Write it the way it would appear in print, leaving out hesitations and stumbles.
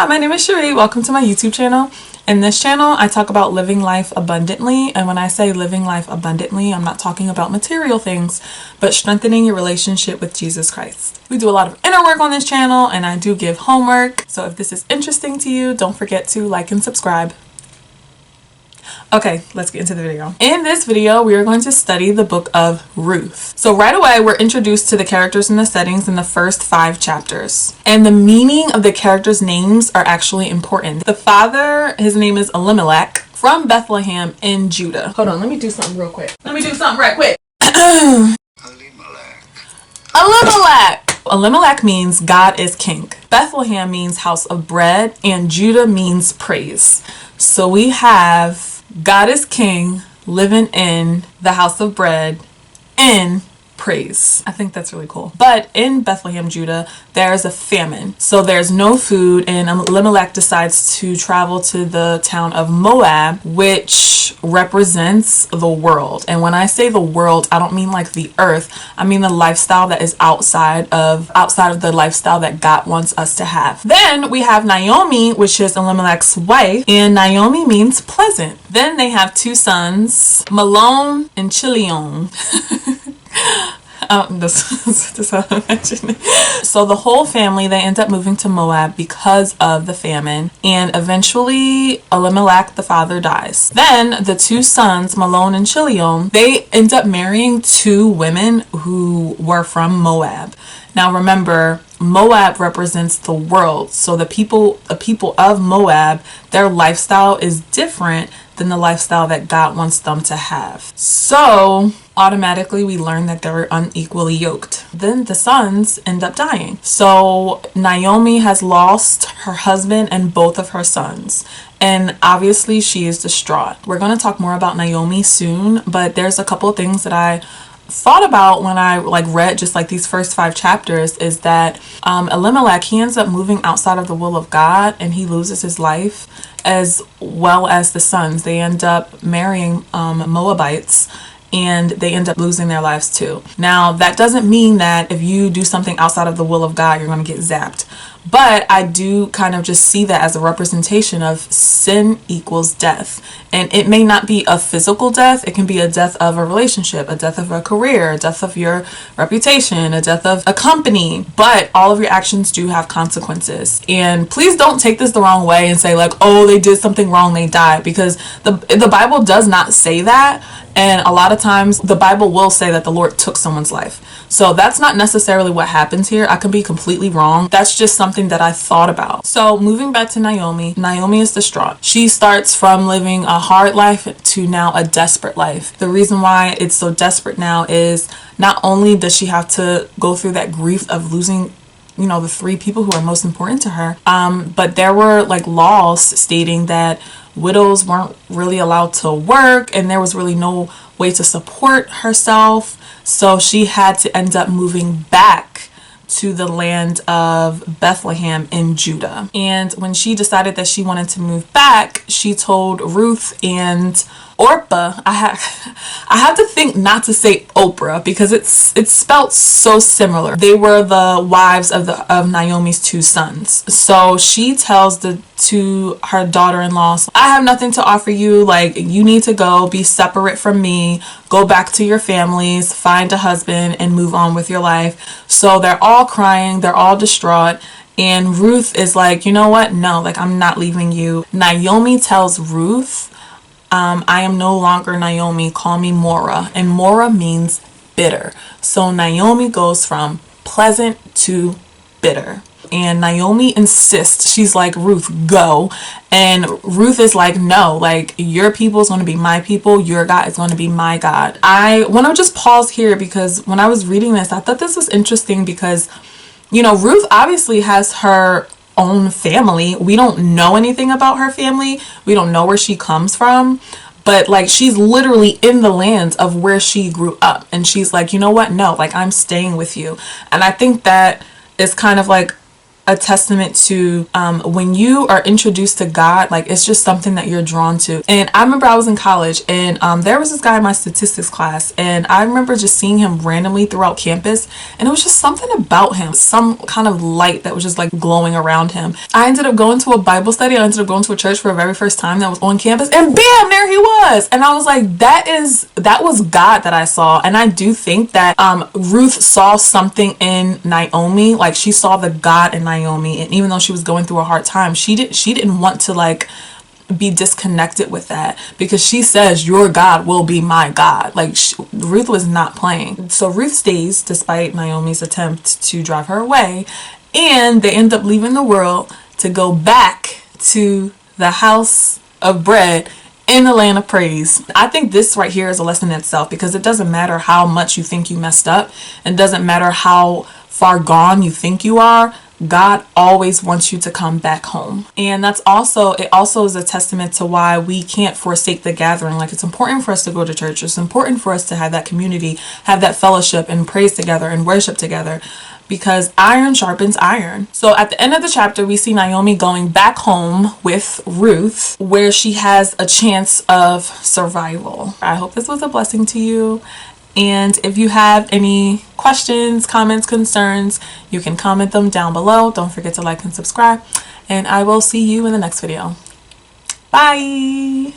Hi, my name is Sheree. Welcome to my YouTube channel. In this channel, I talk about living life abundantly. And when I say living life abundantly, I'm not talking about material things, but strengthening your relationship with Jesus Christ. We do a lot of inner work on this channel, and I do give homework. So if this is interesting to you, don't forget to like and subscribe. Okay, let's get into the video. In this video, we are going to study the book of Ruth. So right away, we're introduced to the characters and the settings in the first 5 chapters. And the meaning of the characters' names are actually important. The father, his name is Elimelech from Bethlehem in Judah. Hold on, let me do something real quick. Elimelech. Elimelech means God is king. Bethlehem means house of bread, and Judah means praise. So we have God is king, living in the house of bread, in praise. I think that's really cool. But in Bethlehem, Judah, there's a famine. So there's no food, and Elimelech decides to travel to the town of Moab, which represents the world. And when I say the world, I don't mean like the earth. I mean the lifestyle that is outside of the lifestyle that God wants us to have. Then we have Naomi, which is Elimelech's wife, and Naomi means pleasant. Then they have 2 sons, Malon and Chilion. That's how I imagine it. So the whole family, they end up moving to Moab because of the famine, and eventually Elimelech, the father, dies. Then the 2 sons, Malon and Chilion, they end up marrying 2 women who were from Moab. Now remember, Moab represents the world. So the people of Moab, their lifestyle is different than the lifestyle that God wants them to have. So automatically we learn that they're unequally yoked. Then the sons end up dying. So Naomi has lost her husband and both of her sons. And obviously she is distraught. We're going to talk more about Naomi soon, but there's a couple of things that I thought about when I read just these first 5 chapters, is that Elimelech, he ends up moving outside of the will of God, and he loses his life, as well as the sons. They end up marrying Moabites, and they end up losing their lives too. Now that doesn't mean that if you do something outside of the will of God, you're going to get zapped. But I do kind of just see that as a representation of sin equals death. And it may not be a physical death. It can be a death of a relationship, a death of a career, a death of your reputation, a death of a company. But all of your actions do have consequences. And please don't take this the wrong way and say oh, they did something wrong, they died. Because the Bible does not say that. And a lot of times the Bible will say that the Lord took someone's life. So that's not necessarily what happens here. I can be completely wrong. That's just something that I thought about. So moving back to Naomi, Naomi is distraught. She starts from living a hard life to now a desperate life. The reason why it's so desperate now is not only does she have to go through that grief of losing the 3 people who are most important to her, but there were laws stating that widows weren't really allowed to work, and there was really no way to support herself. So she had to end up moving back to the land of Bethlehem in Judah. And when she decided that she wanted to move back, she told Ruth and Orpah. I have to think not to say Oprah because it's spelt so similar. They were the wives of Naomi's 2 sons. So she tells her daughter-in-law, I have nothing to offer you. You need to go, be separate from me, go back to your families, find a husband, and move on with your life. So they're all crying, they're all distraught. And Ruth is you know what? No, I'm not leaving you. Naomi tells Ruth, I am no longer Naomi, call me Mora. And Mora means bitter. So Naomi goes from pleasant to bitter. And Naomi insists. She's like, Ruth, go. And Ruth is like, no, your people is going to be my people. Your God is going to be my God. I want to just pause here because when I was reading this, I thought this was interesting because, Ruth obviously has her own family. We don't know anything about her family. We don't know where she comes from. But she's literally in the land of where she grew up. And she's like, you know what? No, I'm staying with you. And I think that is kind of a testament to when you are introduced to God, like it's just something that you're drawn to. And I remember I was in college, and there was this guy in my statistics class, and I remember just seeing him randomly throughout campus, and it was just something about him, some kind of light that was just like glowing around him. I ended up going to a Bible study. I ended up going to a church for the very first time that was on campus, and bam, there he was. And I was like, that was God that I saw. And I do think that Ruth saw something in Naomi, like she saw the God in Naomi, and even though she was going through a hard time, she didn't want to like be disconnected with that, because she says your God will be my God. Like Ruth was not playing. So Ruth stays despite Naomi's attempt to drive her away, and they end up leaving the world to go back to the house of bread in the land of praise. I think this right here is a lesson in itself, because it doesn't matter how much you think you messed up, it doesn't matter how far gone you think you are, God always wants you to come back home. And it also is a testament to why we can't forsake the gathering. Like, it's important for us to go to church. It's important for us to have that community, have that fellowship, and praise together and worship together, because iron sharpens iron. So at the end of the chapter, we see Naomi going back home with Ruth, where she has a chance of survival. I hope this was a blessing to you. And if you have any questions, comments, concerns, you can comment them down below. Don't forget to like and subscribe. And I will see you in the next video. Bye!